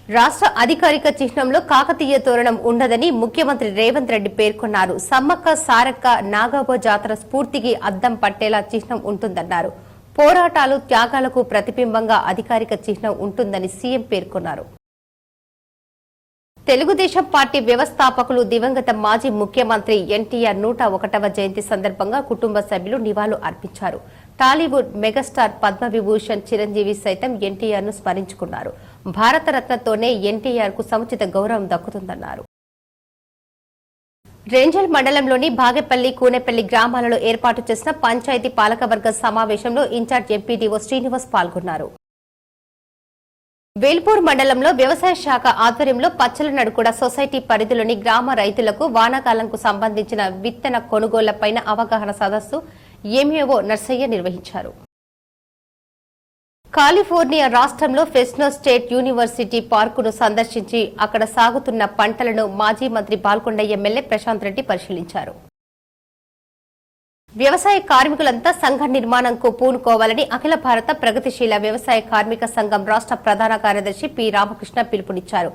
రాష్ట్ర అధికారిక చిహ్నంలో కాకతీయ తోరణం ఉండదని ముఖ్యమంత్రి రేవంత్ రెడ్డి పేర్కొన్నారు. సమ్మక్క సారక్క నాగవ్వ జాతర స్ఫూర్తికి అద్దం పట్టేలా చిహ్నం ఉంటుందన్నారు. పోరాటాలు త్యాగాలకు ప్రతిబింబంగా అధికారిక చిహ్నం ఉంటుందని సీఎం పేర్కొన్నారు. తెలుగుదేశం పార్టీ వ్యవస్థాపకులు దివంగత మాజీ ముఖ్యమంత్రి ఎన్టీఆర్ 101వ జయంతి సందర్భంగా కుటుంబ సభ్యులు నివాళులు అర్పించారు. టాలీవుడ్ మెగాస్టార్ పద్మవిభూషణ్ చిరంజీవి సైతం ఎన్టీఆర్ ను స్మరించుకున్నారు. భారతరత్నతోనే ఎన్టీఆర్ కు సముచిత గౌరవం దక్కుతుందన్నారు. రేంజల్ మండలంలోని బాగేపల్లి, కూనేపల్లి గ్రామాలలో ఏర్పాటు చేసిన పంచాయతీ పాలకవర్గ సమావేశంలో ఇన్ఛార్జ్ ఎంపీడీఓ శ్రీనివాస్ పాల్గొన్నారు. వేల్పూర్ మండలంలో వ్యవసాయ శాఖ ఆధ్వర్యంలో పచ్చలనడుకుడ సొసైటీ పరిధిలోని గ్రామ రైతులకు వానాకాలంకు సంబంధించిన విత్తన కొనుగోళ్లపై అవగాహన సదస్సు ఎంఏఓ నర్సయ్య నిర్వహించారు. కాలిఫోర్నియా రాష్ట్రంలో ఫ్రెస్నో స్టేట్ యూనివర్సిటీ పార్కును సందర్శించి అక్కడ సాగుతున్న పంటలను మాజీ మంత్రి బాల్కొండ ఎమ్మెల్యే ప్రశాంత్ రెడ్డి పరిశీలించారు. వ్యవసాయ కార్మికులంతా సంఘ నిర్మాణంకు పూనుకోవాలని అఖిల భారత ప్రగతిశీల వ్యవసాయ కార్మిక సంఘం రాష్ట్ర ప్రధాన కార్యదర్శి పి రామకృష్ణ పిలుపునిచ్చారు.